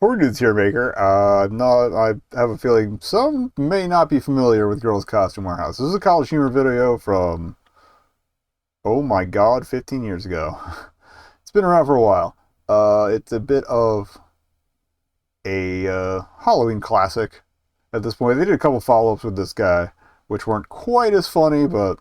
According to the TierMaker, I have a feeling some may not be familiar with Girls Costume Warehouse. This is a college humor video from, oh my god, 15 years ago. It's been around for a while. It's a bit of a Halloween classic at this point. They did a couple follow-ups with this guy, which weren't quite as funny, but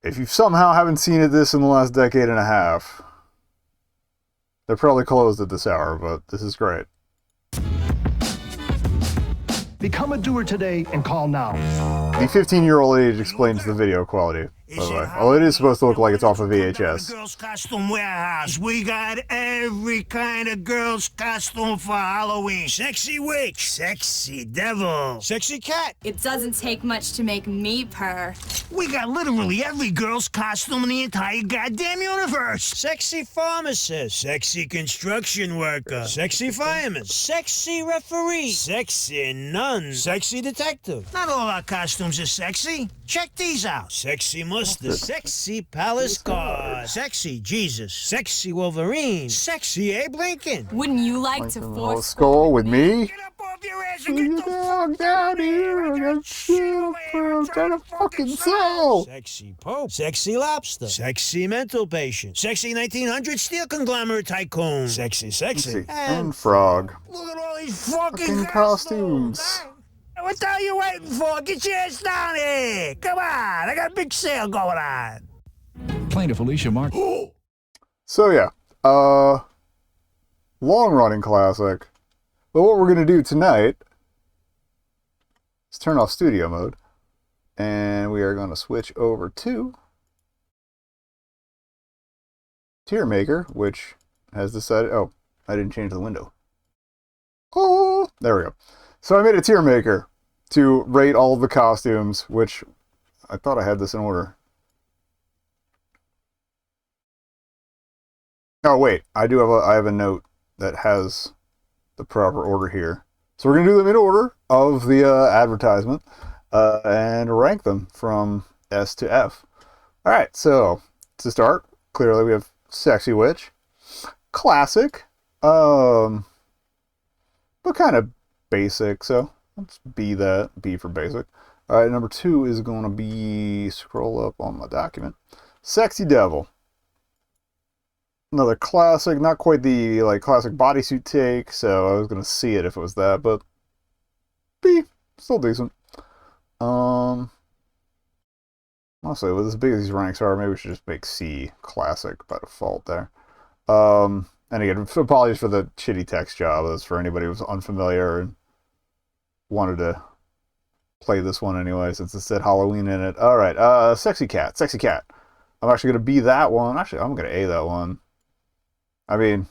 if you somehow haven't seen this in the last decade and a half, they're probably closed at this hour, but this is great. Become a doer today and call now. The 15-year-old age explains the video quality, by the way. Although it is supposed to look like it's off of VHS. Girls Costume Warehouse. We got every kind of girl's costume for Halloween. Sexy witch, sexy devil, sexy cat. It doesn't take much to make me purr. We got literally every girl's costume in the entire goddamn universe. Sexy pharmacist, sexy construction worker, sexy fireman, sexy referee, sexy nun, sexy detective. Not all our costumes are sexy. Check these out. Sexy mustard, sexy palace guard, sexy Jesus, sexy Wolverine, sexy Abe Lincoln. Wouldn't you like to force skull with me? Get up off your ass and get the fuck down here! I got shit up trying to fucking sell. Sexy Pope, sexy lobster, sexy mental patient, sexy 1900 steel conglomerate tycoon, sexy, and frog. Look at all these fucking costumes. What the hell are you waiting for? Get your ass down here! Come on, I got a big sale going on. Plaintiff Alicia Martin. So yeah, long-running classic. But what we're gonna do tonight is turn off studio mode, and we are gonna switch over to TierMaker, which has decided. Oh, I didn't change the window. Oh, there we go. So I made a TierMaker to rate all the costumes, which I thought I had this in order. Oh wait, I have a note that has the proper order here. So we're gonna do them in order of the advertisement and rank them from S to F. All right, so to start, clearly we have Sexy Witch, classic, but kind of basic, so let's B that, B for basic. All right, number 2 is going to be, scroll up on my document, Sexy Devil. Another classic, not quite the classic bodysuit take, so I was going to see it if it was that, but B, still decent. Honestly, with as big as these ranks are, maybe we should just make C classic by default there. And again, apologies for the shitty text job. That's for anybody who's unfamiliar and wanted to play this one anyway, since it said Halloween in it. Alright, Sexy Cat. I'm actually going to B that one. Actually, I'm going to A that one. I mean,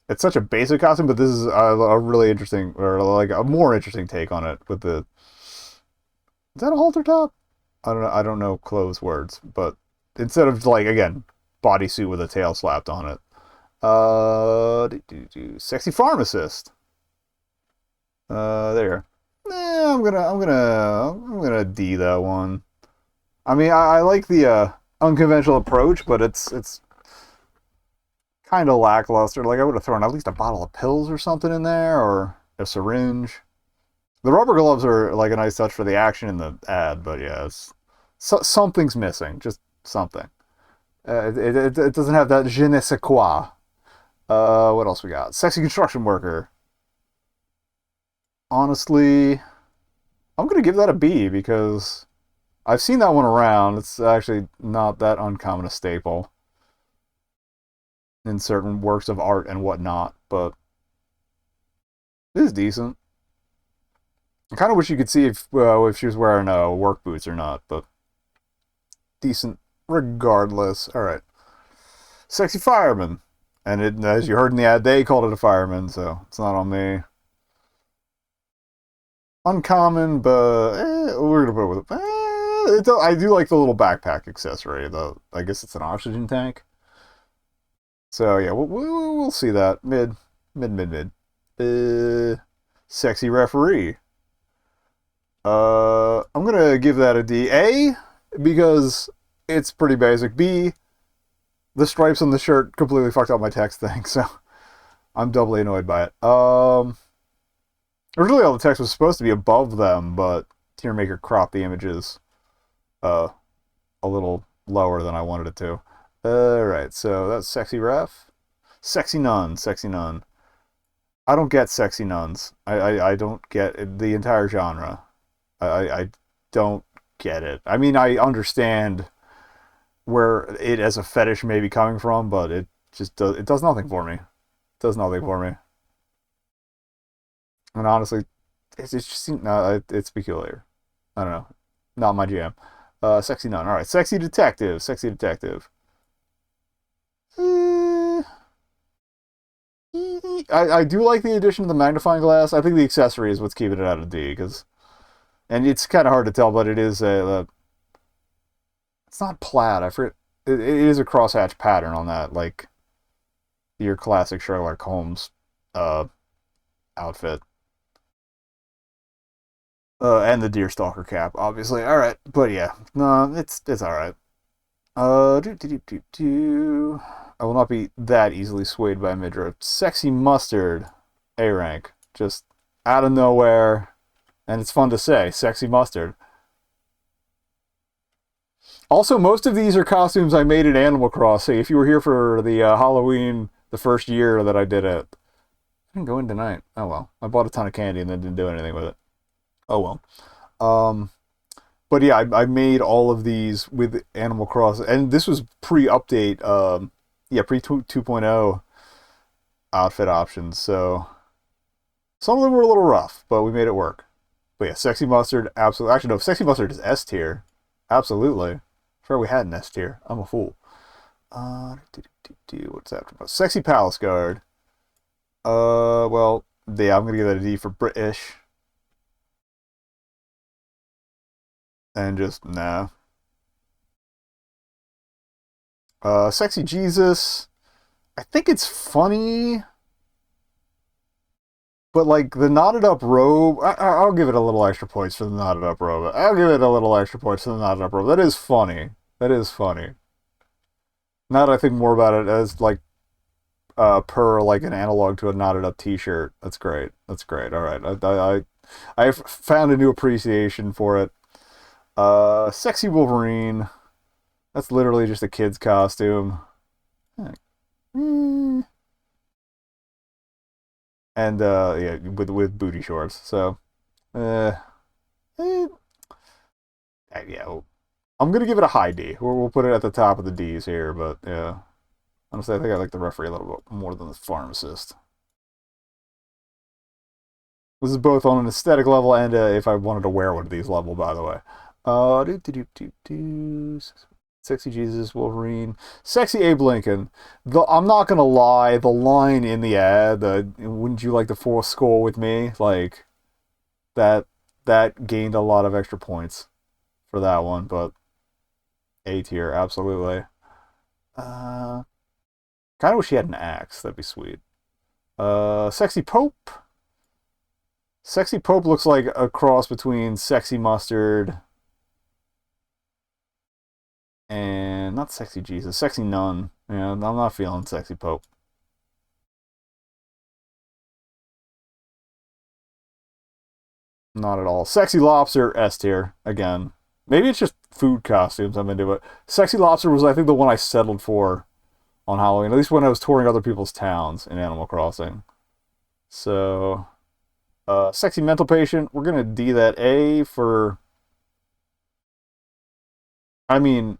it's such a basic costume, but this is a really interesting, or like a more interesting take on it with the... Is that a halter top? I don't know clothes words, but instead of, again, bodysuit with a tail slapped on it. Sexy pharmacist. There. I'm gonna D that one. I mean, I like the unconventional approach, but it's kind of lackluster. I would have thrown at least a bottle of pills or something in there, or a syringe. The rubber gloves are a nice touch for the action in the ad, but yeah, something's missing. Just something. It doesn't have that je ne sais quoi. What else we got? Sexy construction worker. Honestly, I'm going to give that a B because I've seen that one around. It's actually not that uncommon a staple in certain works of art and whatnot, but it is decent. I kind of wish you could see if she was wearing work boots or not, but decent regardless. All right. Sexy fireman. And as you heard in the ad, they called it a fireman, so it's not on me. Uncommon, but we're gonna put it with it. I do like the little backpack accessory, though. I guess it's an oxygen tank. So yeah, we'll see that. Mid. Sexy referee. I'm gonna give that a D. A, because it's pretty basic. B, the stripes on the shirt completely fucked up my text thing, so I'm doubly annoyed by it. Originally all the text was supposed to be above them, but TierMaker cropped the images a little lower than I wanted it to. Alright, so that's sexy ref. Sexy nun, sexy nun. I don't get sexy nuns. I don't get the entire genre. I don't get it. I mean, I understand where it as a fetish may be coming from, but it does nothing for me. It does nothing for me. And honestly, it's just no, it's peculiar. I don't know, not my jam. Sexy nun. All right, sexy detective. Sexy detective. I do like the addition of the magnifying glass. I think the accessory is what's keeping it out of D, and it's kind of hard to tell, but it is it's not plaid. I forget. It is a crosshatch pattern on that, like your classic Sherlock Holmes outfit. And the deerstalker cap, obviously. All right, but yeah, no, it's all right. I will not be that easily swayed by midriff. Sexy mustard, A rank, just out of nowhere, and it's fun to say. Sexy mustard. Also, most of these are costumes I made in Animal Crossing. If you were here for the Halloween, the first year that I did it, I didn't go in tonight. Oh well, I bought a ton of candy and then didn't do anything with it. Oh well. But yeah, I made all of these with Animal Crossing, and this was pre-update, yeah, pre-2.0 outfit options, so some of them were a little rough, but we made it work. But yeah, Sexy Mustard, absolutely. Actually, no, Sexy Mustard is S tier. Absolutely. Sure, we had an S tier. I'm a fool. What's after? Sexy Palace Guard. Well, yeah, I'm gonna give that a D for British. And just, nah. Sexy Jesus. I think it's funny. But, like, the knotted up robe, I'll give it a little extra points for the knotted up robe. I'll give it a little extra points for the knotted up robe. That is funny. That is funny. Now that I think more about it as, like, per, like, an analog to a knotted up t-shirt. That's great. That's great. All right. I've found a new appreciation for it. Sexy Wolverine. That's literally just a kid's costume. And yeah, with booty shorts. So, yeah, I'm gonna give it a high D. We'll put it at the top of the D's here, but yeah, honestly, I think I like the referee a little bit more than the pharmacist. This is both on an aesthetic level and if I wanted to wear one of these level, by the way. Sexy Jesus Wolverine. Sexy Abe Lincoln. I'm not gonna lie, the line in the ad, wouldn't you like to force score with me? Like, that gained a lot of extra points for that one, but A tier, absolutely. Kind of wish he had an axe. That'd be sweet. Sexy Pope. Sexy Pope looks like a cross between Sexy Mustard and not Sexy Jesus, Sexy Nun. Yeah, I'm not feeling Sexy Pope. Not at all. Sexy Lobster, S tier, again. Maybe it's just food costumes I'm into it. Sexy Lobster was, I think, the one I settled for on Halloween, at least when I was touring other people's towns in Animal Crossing. So, Sexy Mental Patient, we're gonna D that A for... I mean,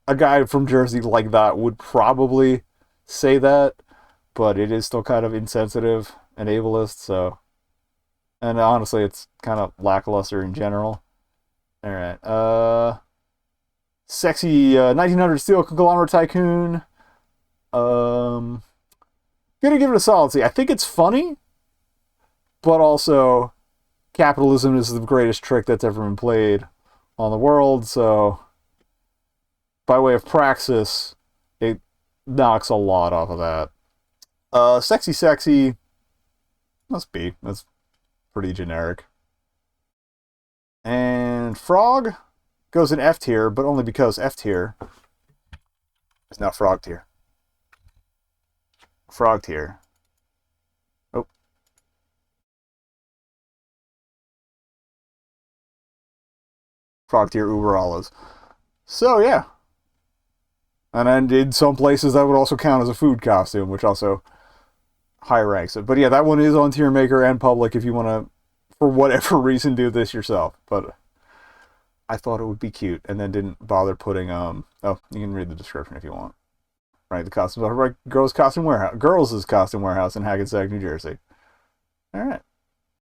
a guy from Jersey like that would probably say that, but it is still kind of insensitive and ableist, so... And honestly, it's kind of lackluster in general. Alright, Sexy 1900 Steel Conglomerate Tycoon. Gonna give it a solid C. I think it's funny, but also capitalism is the greatest trick that's ever been played on the world, so by way of praxis, it knocks a lot off of that. Sexy, must be. That's pretty generic. And Frog goes in F tier, but only because F tier is now Frog tier. Frog tier. frog tier overallas. So yeah. And then in some places that would also count as a food costume, which also high ranks it. But yeah, that one is on TierMaker and public if you want to, for whatever reason, do this yourself. But I thought it would be cute, and then didn't bother putting oh, you can read the description if you want. Right, the costumes are right. Girls' Costume Warehouse in Hackensack, New Jersey. All right.